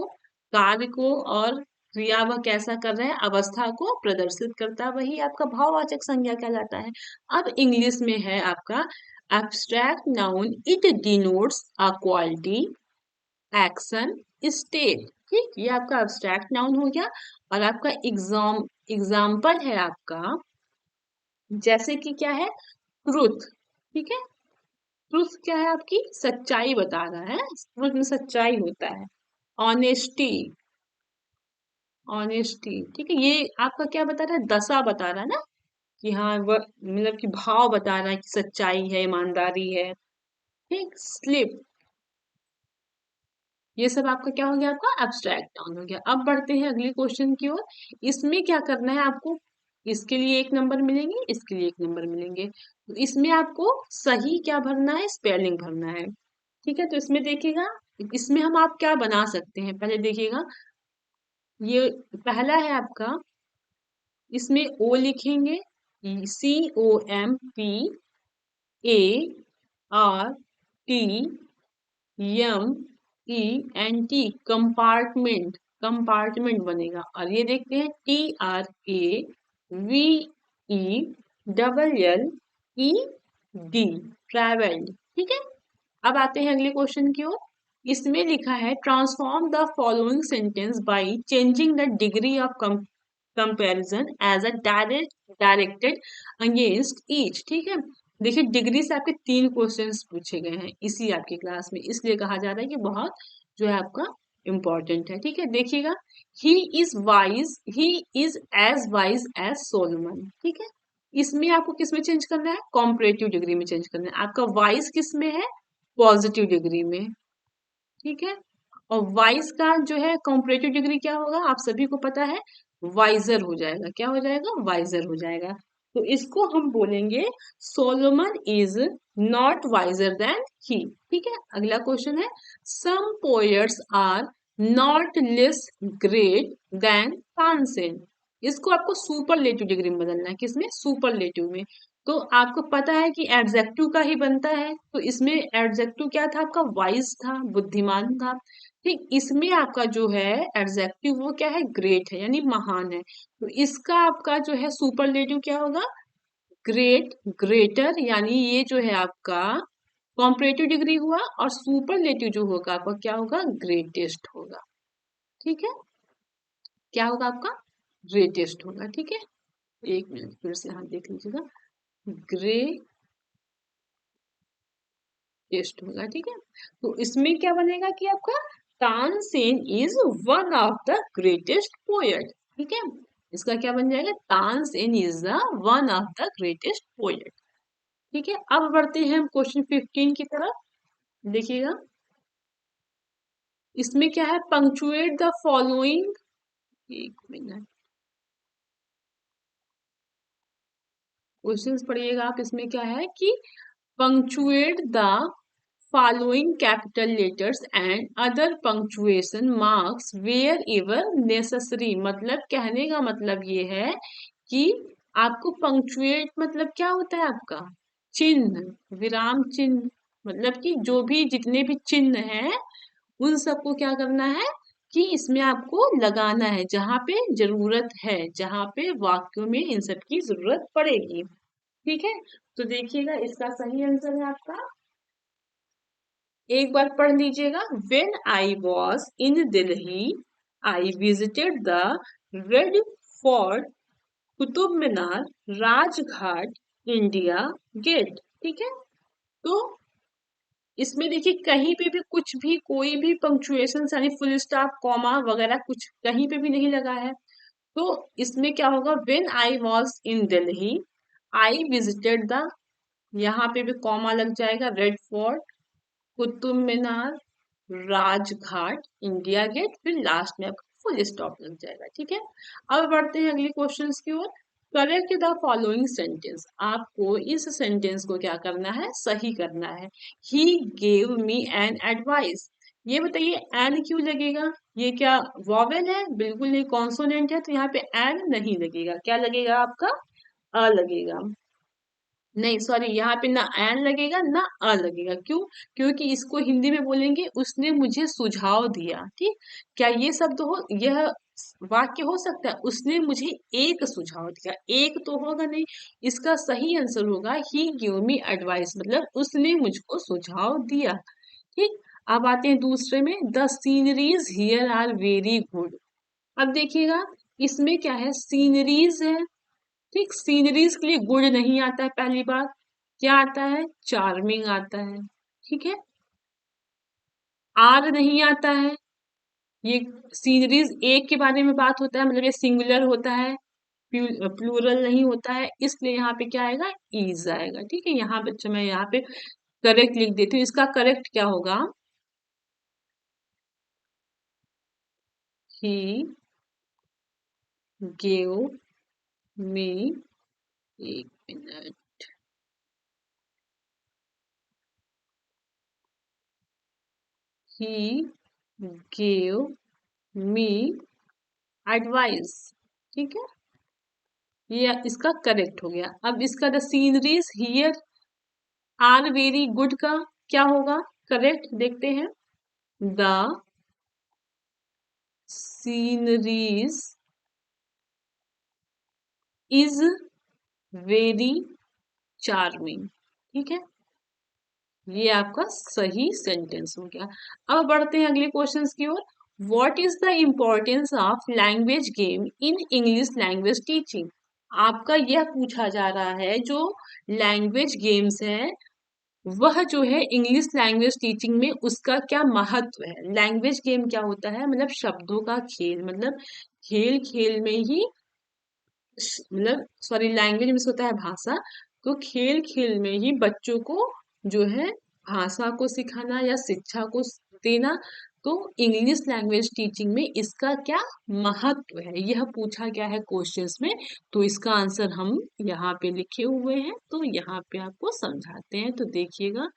कार्य को और क्रिया वह कैसा कर रहे हैं, अवस्था को प्रदर्शित करता है, वही आपका भाववाचक संज्ञा कहलाता है। अब इंग्लिश में है आपका abstract noun it denotes a quality action state. ठीक, ये आपका एब्स्ट्रैक्ट नाउन हो गया। और आपका एग्जाम्पल है आपका, जैसे कि क्या है, ट्रुथ। ठीक है, ट्रुथ क्या है, आपकी सच्चाई बता रहा है, ट्रुथ में सच्चाई होता है। ऑनेस्टी, ऑनेस्टी, ठीक है, ये आपका क्या बता रहा है, दशा बता रहा है ना, कि हाँ वह मतलब कि भाव बता रहा है कि सच्चाई है, ईमानदारी है। ठीक, स्लिप, ये सब आपका क्या हो गया, आपका एब्स्ट्रैक्ट नाउन हो गया। अब बढ़ते हैं अगले क्वेश्चन की ओर। इसमें क्या करना है आपको, इसके लिए 1 नंबर मिलेंगे, इसके लिए 1 नंबर मिलेंगे। तो इसमें आपको सही क्या भरना है, स्पेलिंग भरना है। ठीक है, तो इसमें देखिएगा, इसमें हम आप क्या बना सकते हैं, पहले देखिएगा। ये पहला है आपका, इसमें ओ लिखेंगे, COMPARTMENT, कंपार्टमेंट, कंपार्टमेंट बनेगा। और ये देखते हैं TRAVELLED, ट्रैवल्ड। ठीक है, अब आते हैं अगले क्वेश्चन की ओर। इसमें लिखा है transform the following sentence by changing the degree of comparison as a directed against each. ठीक है, देखिए डिग्री से आपके 3 क्वेश्चंस पूछे गए हैं इसी आपकी क्लास में, इसलिए कहा जा रहा है कि बहुत जो है आपका इम्पोर्टेंट है। ठीक है, देखिएगा, he is as wise as Solomon. ठीक है, इसमें आपको किस में चेंज करना है, कॉम्परेटिव डिग्री में चेंज करना है। आपका वाइज किस में है, पॉजिटिव डिग्री में। ठीक है, और वाइज का जो है कॉम्परेटिव डिग्री क्या होगा, आप सभी को पता है, वाइजर हो जाएगा। क्या हो जाएगा, वाइजर हो जाएगा। तो इसको हम बोलेंगे Solomon is not wiser than he. ठीक है, अगला क्वेश्चन है some poets are not less great than Tansen. इसको आपको सुपरलेटिव डिग्री में बदलना है, किसमें? सुपरलेटिव में। तो आपको पता है कि एडजेक्टिव का ही बनता है, तो इसमें एडजेक्टिव क्या था आपका? वाइज था, बुद्धिमान था। ठीक, इसमें आपका जो है एडजेक्टिव वो क्या है? ग्रेट है, यानी महान है। तो इसका आपका जो है सुपरलेटिव क्या होगा? ग्रेट, ग्रेटर, यानी ये जो है आपका कॉम्परेटिव डिग्री हुआ, और सुपरलेटिव जो होगा आपका क्या होगा? ग्रेटेस्ट होगा। ठीक है, क्या होगा आपका? ग्रेटेस्ट होगा। ठीक है, एक मिनट फिर से यहाँ देख लीजिएगा, ग्रेटेस्ट होगा। ठीक है, तो इसमें क्या बनेगा कि आपका Tansen is one of the greatest poet. ठीक है, इसका क्या बन जाएगा? Tansen is the one of the greatest poet. ठीक है, अब बढ़ते हैं हम क्वेश्चन 15 की तरफ। देखिएगा, इसमें क्या है? पंक्चुएट द फॉलोइंग, एक मिनट, क्वेश्चंस पढ़िएगा आप। इसमें क्या है कि punctuate the following capital letters and other punctuation marks wherever necessary. मतलब कहने का मतलब ये है कि आपको पंक्चुएट मतलब क्या होता है आपका? चिन्ह, विराम चिन्ह। मतलब कि जो भी जितने भी चिन्ह हैं उन सबको क्या करना है कि इसमें आपको लगाना है जहां पे जरूरत है, जहां पे वाक्यों में इन सब की जरूरत पड़ेगी। ठीक है, तो देखिएगा इसका सही आंसर है आपका, एक बार पढ़ लीजिएगा। When I was in Delhi, I visited the Red Fort, Qutub Minar, Rajghat, India gate. ठीक है, तो इसमें देखिए कहीं पे भी कुछ भी कोई भी पंक्चुएशन यानी फुल स्टॉप कॉमा वगैरह कुछ कहीं पे भी नहीं लगा है। तो इसमें क्या होगा? When I was in Delhi I visited the, यहाँ पे भी कॉमा लग जाएगा, red fort, Qutub Minar, Rajghat, India gate, फिर लास्ट में आपका फुल स्टॉप लग जाएगा। ठीक है, अब बढ़ते हैं अगले क्वेश्चंस की ओर। Correct the following sentence. आपको इस सेंटेंस को क्या करना है? सही करना है। ही गेव मी एन एडवाइस। ये बताइए एन क्यों लगेगा? ये क्या वॉवेल है? बिल्कुल नहीं, कॉन्सोनेंट है, तो यहाँ पे एन नहीं लगेगा। क्या लगेगा आपका? अ लगेगा। नहीं सॉरी, यहाँ पे ना एन लगेगा ना अ लगेगा। क्यों? क्योंकि इसको हिंदी में बोलेंगे उसने मुझे सुझाव दिया। ठीक, क्या ये शब्द हो, यह वाक्य हो सकता है? उसने मुझे एक सुझाव दिया, एक तो होगा नहीं। इसका सही आंसर होगा ही गिव मी एडवाइस, मतलब उसने मुझको सुझाव दिया। ठीक, अब आते हैं दूसरे में, the sceneries here are very good. अब देखिएगा इसमें क्या है? सीनरीज है। ठीक, सीनरीज के लिए गुड नहीं आता है, पहली बात। क्या आता है? चार्मिंग आता है। ठीक है, आर नहीं आता है। ये सीनरीज एक के बारे में बात होता है, मतलब ये सिंगुलर होता है, प्लूरल नहीं होता है, इसलिए यहाँ पे क्या आएगा? इज आएगा। ठीक है, यहाँ पे, अच्छा मैं यहाँ पे करेक्ट लिख देती हूँ। इसका करेक्ट क्या होगा? ही गेव मी, एक minute, he gave me advice. ठीक है, ये इसका करेक्ट हो गया। अब इसका the sceneries here are very good का क्या होगा? करेक्ट, देखते हैं। The sceneries is very charming. ठीक है, ये आपका सही सेंटेंस हो गया। अब बढ़ते हैं अगले क्वेश्चंस की ओर। What is the importance of language game in English language teaching? आपका यह पूछा जा रहा है जो लैंग्वेज गेम्स है वह जो है इंग्लिश लैंग्वेज टीचिंग में उसका क्या महत्व है? लैंग्वेज गेम क्या होता है? मतलब शब्दों का खेल, मतलब खेल खेल में ही, मतलब सॉरी, लैंग्वेज में से होता है भाषा। तो खेल खेल में ही बच्चों को जो है भाषा को सिखाना या शिक्षा को देना, तो इंग्लिश लैंग्वेज टीचिंग में इसका क्या महत्व है, यह पूछा गया है क्वेश्चंस में। तो इसका आंसर हम यहाँ पे लिखे हुए हैं, तो यहाँ पे आपको समझाते हैं, तो देखिएगा।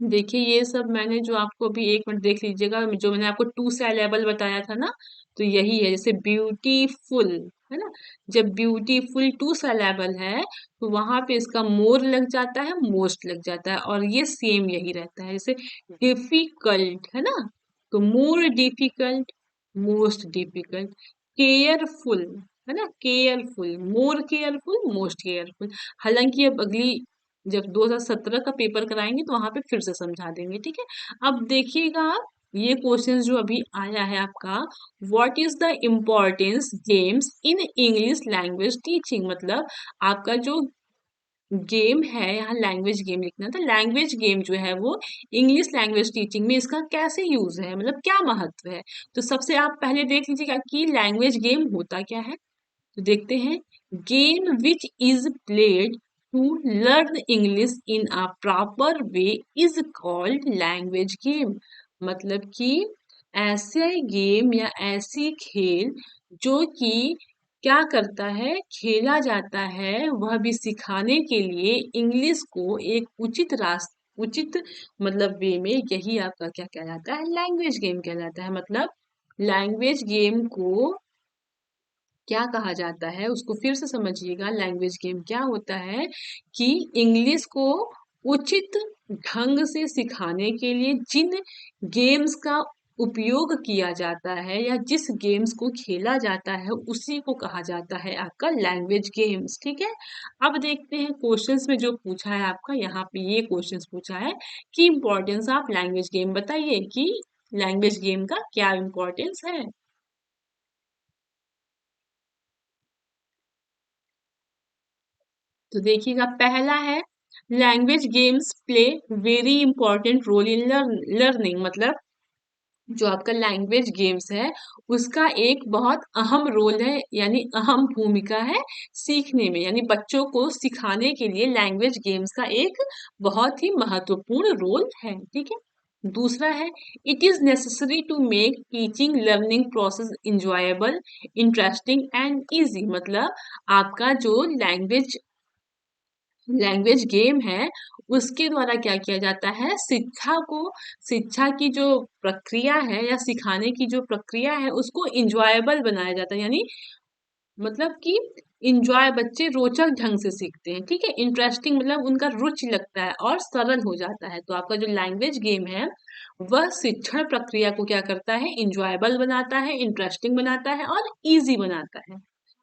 देखिए ये सब मैंने जो आपको अभी 1 मिनट देख लीजिएगा, जो मैंने आपको टू सिलेबल बताया था ना, तो यही है। जैसे ब्यूटीफुल है ना, जब ब्यूटीफुल टू सिलेबल है तो वहां पे इसका मोर लग जाता है, मोस्ट लग जाता है, और ये सेम यही रहता है। जैसे डिफिकल्ट है ना, तो more difficult, most difficult. Careful है ना, careful, more careful, most careful. हालांकि अब अगली जब 2017 का पेपर कराएंगे तो वहां पे फिर से समझा देंगे, ठीक है। अब देखिएगा आप, ये क्वेश्चन जो अभी आया है आपका, what is the importance games in English language teaching, मतलब आपका जो गेम है, यहाँ लैंग्वेज गेम लिखना था। लैंग्वेज गेम जो है वो इंग्लिश लैंग्वेज टीचिंग में इसका कैसे यूज है, मतलब क्या महत्व है। तो सबसे आप पहले देख लीजिएगा कि लैंग्वेज गेम होता क्या है। तो देखते हैं, game which is played to learn English in a proper way is called language game. मतलब कि ऐसे गेम या ऐसी खेल जो कि क्या करता है, खेला जाता है, वह भी सिखाने के लिए इंग्लिश को एक उचित मतलब वे में, यही आपका क्या कहलाता है, लैंग्वेज गेम कहलाता है। मतलब लैंग्वेज गेम को क्या कहा जाता है, उसको फिर से समझिएगा। लैंग्वेज गेम क्या होता है कि इंग्लिश को उचित ढंग से सिखाने के लिए जिन गेम्स का उपयोग किया जाता है या जिस गेम्स को खेला जाता है, उसी को कहा जाता है आपका लैंग्वेज गेम्स, ठीक है। अब देखते हैं क्वेश्चंस में जो पूछा है आपका, यहाँ पे ये क्वेश्चंस पूछा है कि इम्पोर्टेंस ऑफ लैंग्वेज गेम, बताइए कि लैंग्वेज गेम का क्या इम्पोर्टेंस है। तो देखिएगा, पहला है language games play very important role in learning. मतलब जो आपका लैंग्वेज गेम्स है उसका एक बहुत अहम रोल है, यानी अहम भूमिका है सीखने में, यानी बच्चों को सिखाने के लिए लैंग्वेज गेम्स का एक बहुत ही महत्वपूर्ण रोल है, ठीक है। दूसरा है, it is necessary to make teaching learning process enjoyable, interesting and easy. मतलब आपका जो लैंग्वेज गेम है उसके द्वारा क्या किया जाता है, शिक्षा की जो प्रक्रिया है या सिखाने की जो प्रक्रिया है उसको इंजॉयबल बनाया जाता है। यानी मतलब कि इंजॉय, बच्चे रोचक ढंग से सीखते हैं, ठीक है। इंटरेस्टिंग मतलब उनका रुचि लगता है और सरल हो जाता है। तो आपका जो लैंग्वेज गेम है वह शिक्षण प्रक्रिया को क्या करता है, इंजॉयबल बनाता है, इंटरेस्टिंग बनाता है और इजी बनाता है,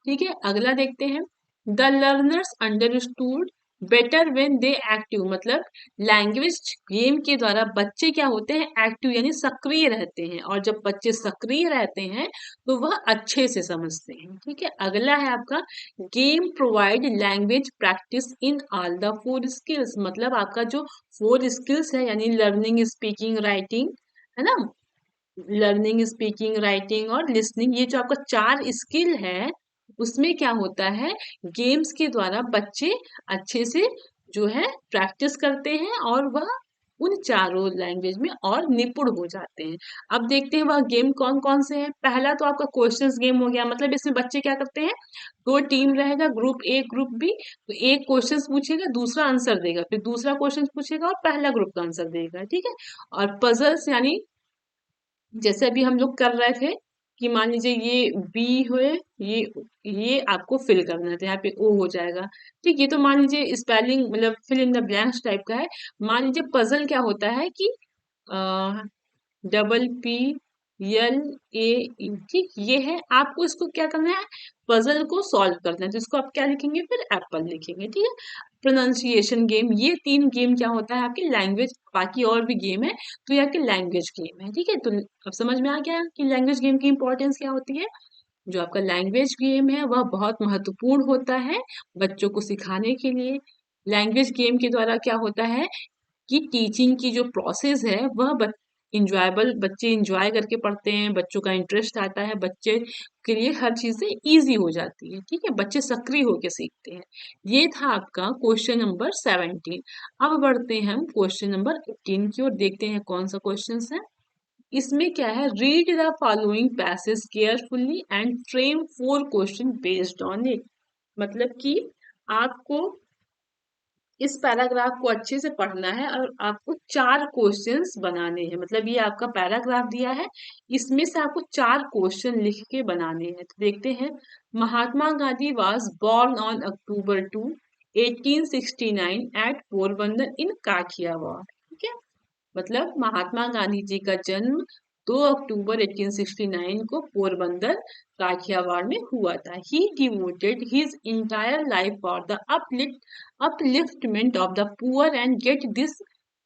ठीक है। अगला देखते हैं, the learners understood better when they active. मतलब लैंग्वेज गेम के द्वारा बच्चे क्या होते हैं, एक्टिव, यानी सक्रिय रहते हैं, और जब बच्चे सक्रिय रहते हैं तो वह अच्छे से समझते हैं, ठीक है। अगला है आपका, game provide language practice in all the 4 skills. मतलब आपका जो 4 स्किल्स है, यानी लर्निंग, स्पीकिंग, राइटिंग, है ना, लर्निंग, स्पीकिंग, राइटिंग और लिसनिंग, ये जो आपका 4 स्किल है उसमें क्या होता है, गेम्स के द्वारा बच्चे अच्छे से जो है प्रैक्टिस करते हैं और वह उन चारों लैंग्वेज में और निपुण हो जाते हैं। अब देखते हैं वह गेम कौन कौन से हैं। पहला तो आपका क्वेश्चंस गेम हो गया। मतलब इसमें बच्चे क्या करते हैं, 2 टीम रहेगा, ग्रुप ए ग्रुप बी। तो एक क्वेश्चंस पूछेगा, दूसरा आंसर देगा, फिर दूसरा क्वेश्चन पूछेगा और पहला ग्रुप का आंसर देगा, ठीक है। और पजल्स, यानी जैसे अभी हम लोग कर रहे थे कि मान लीजिए ये बी हुए, ये आपको फिल करना है, तो यहाँ पे ओ हो जाएगा, ठीक। ये तो मान लीजिए स्पेलिंग मतलब fill in the blanks type का है। मान लीजिए पजल क्या होता है कि PPLAE, ठीक, ये है। आपको इसको क्या करना है, पजल को सॉल्व करना है, तो इसको आप क्या लिखेंगे, फिर एप्पल लिखेंगे, ठीक है। प्रोनाउंसिएशन गेम, ये 3 गेम क्या होता है आपकी लैंग्वेज, बाकी और भी गेम है, तो ये आपकी लैंग्वेज गेम है, ठीक है। तो अब समझ में आ गया कि लैंग्वेज गेम की इंपॉर्टेंस क्या होती है। जो आपका लैंग्वेज गेम है वह बहुत महत्वपूर्ण होता है बच्चों को सिखाने के लिए। लैंग्वेज गेम के द्वारा क्या होता है कि टीचिंग की जो प्रोसेस है वह इंजॉयबल, बच्चे इंजॉय करके पढ़ते हैं, बच्चों का इंटरेस्ट आता है, बच्चे के लिए हर चीजें इजी हो जाती है, ठीक है, बच्चे सक्रिय होकर सीखते हैं। ये था आपका क्वेश्चन नंबर 17। अब बढ़ते हैं हम क्वेश्चन नंबर 18 की ओर, देखते हैं कौन सा क्वेश्चन है। इसमें क्या है, read the following passage carefully and frame 4 question based on it. मतलब कि आपको इस पैराग्राफ को अच्छे से पढ़ना है और आपको 4 क्वेश्चंस बनाने हैं। मतलब ये आपका पैराग्राफ दिया है, इसमें से आपको 4 क्वेश्चन लिख के बनाने हैं। तो देखते हैं। Mahatma Gandhi was born on October 2, 1869 at Porbandar in Kathiawar. ठीक है, मतलब महात्मा गांधी जी का जन्म 2 अक्टूबर 1869 को पोरबंदर काठियावाड़ में हुआ था। He devoted his entire life for the upliftment of the poor and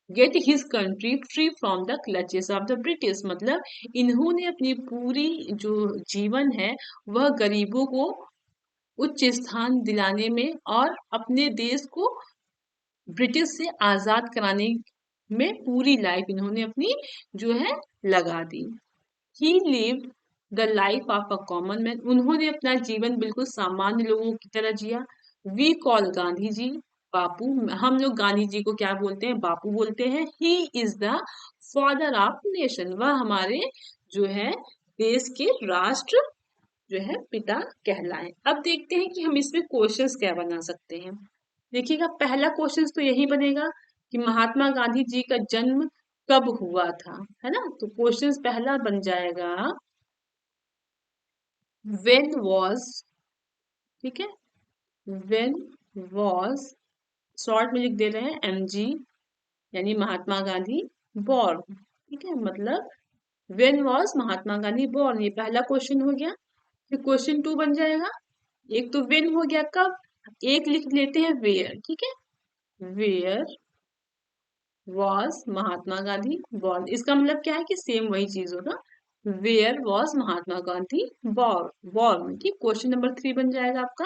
get his country free from the clutches of the British. मतलब इन्होंने अपनी पूरी जो जीवन है वह गरीबों को उच्च स्थान दिलाने में और अपने देश को ब्रिटिश से आजाद कराने में पूरी लाइफ इन्होंने अपनी जो है लगा दी। He lived the life of a common man. उन्होंने अपना जीवन बिल्कुल सामान्य लोगों की तरह जिया। We call Gandhi ji Bapu. हम लोग गांधी जी को क्या बोलते हैं, बापू बोलते हैं। ही is the father of nation. वह हमारे जो है देश के राष्ट्र जो है पिता कहलाए। अब देखते हैं कि हम इसमें क्वेश्चंस क्या बना सकते हैं। देखिएगा, पहला क्वेश्चन तो यही बनेगा कि महात्मा गांधी जी का जन्म कब हुआ था, है ना। तो क्वेश्चन पहला बन जाएगा व्हेन वाज, ठीक है, व्हेन वाज, शॉर्ट में लिख दे रहे हैं एमजी, यानी महात्मा गांधी बॉर्न। ठीक है, मतलब when was Mahatma Gandhi born, ये पहला क्वेश्चन हो गया। फिर क्वेश्चन 2 बन जाएगा, एक तो व्हेन हो गया, कब, एक लिख लेते हैं वेयर। ठीक है, where was Mahatma Gandhi born. इसका मतलब क्या है कि सेम वही चीज होगा, where was Mahatma Gandhi born. ठीक, क्वेश्चन नंबर 3 बन जाएगा आपका।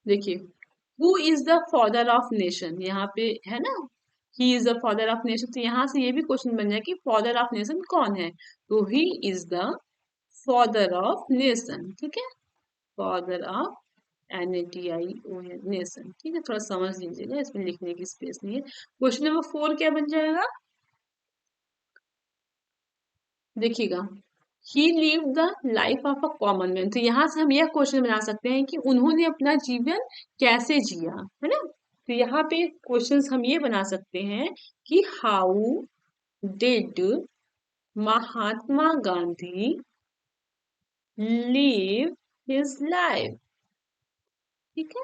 देखिए, who is the father of nation, यहाँ पे है ना, he is the father of nation. तो यहाँ से ये भी क्वेश्चन बन जाए कि फादर ऑफ नेशन कौन है, तो ही is the father of nation. ठीक है, फादर ऑफ NATION नेशन। ठीक है, थोड़ा समझ लीजिएगा, इसमें लिखने की स्पेस नहीं है। क्वेश्चन नंबर 4 क्या बन जाएगा, देखिएगा, he live the life of a common man. तो यहाँ से हम यह क्वेश्चन बना सकते हैं कि उन्होंने अपना जीवन कैसे जिया, है ना। तो यहाँ पे क्वेश्चंस हम ये बना सकते हैं कि how did Mahatma Gandhi live his life. ठीक है,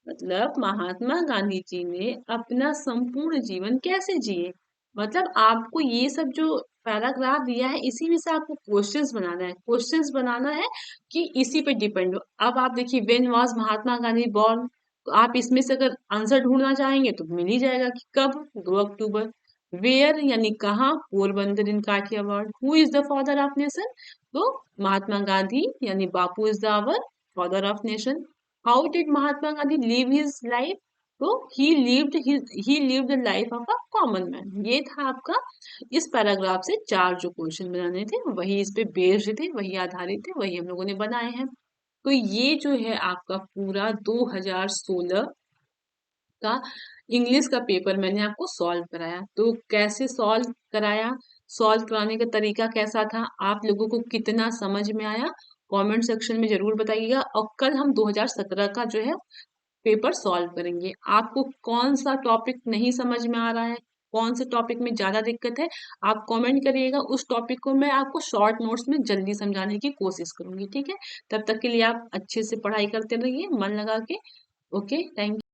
मतलब महात्मा गांधी जी ने अपना संपूर्ण जीवन कैसे जिए। मतलब आपको ये सब जो पैराग्राफ दिया है इसी में से आपको क्वेश्चंस बनाना है, क्वेश्चंस बनाना है कि इसी पे डिपेंड हो। अब आप देखिए, when was Mahatma Gandhi born, तो आप इसमें से अगर आंसर ढूंढना चाहेंगे तो मिल ही जाएगा कि कब, 2 अक्टूबर। वेयर यानी कहाँ, Porbandar in Kathiawar. Who is the father of nation, तो महात्मा गांधी यानी Bapu is the our father of nation. How did Mahatma Gandhi live his life, तो he lived the life of a common man. ये था आपका इस पैराग्राफ से 4 जो क्वेश्चन बनाने थे, वही इस पे बेस्ड थे, वही आधारित थे, वही हम लोगों ने बनाए हैं। तो ये जो है आपका पूरा 2016 का इंग्लिश का पेपर मैंने आपको सॉल्व कराया। तो कैसे सॉल्व कराया, सॉल्व कराने का तरीका कैसा था, आप लोगों को कितना समझ में आया, कमेंट सेक्शन में जरूर बताइएगा। और कल हम 2017 का जो है पेपर सॉल्व करेंगे। आपको कौन सा टॉपिक नहीं समझ में आ रहा है, कौन से टॉपिक में ज्यादा दिक्कत है, आप कमेंट करिएगा। उस टॉपिक को मैं आपको शॉर्ट नोट्स में जल्दी समझाने की कोशिश करूंगी। ठीक है, तब तक के लिए आप अच्छे से पढ़ाई करते रहिए मन लगा के। Okay, thank you.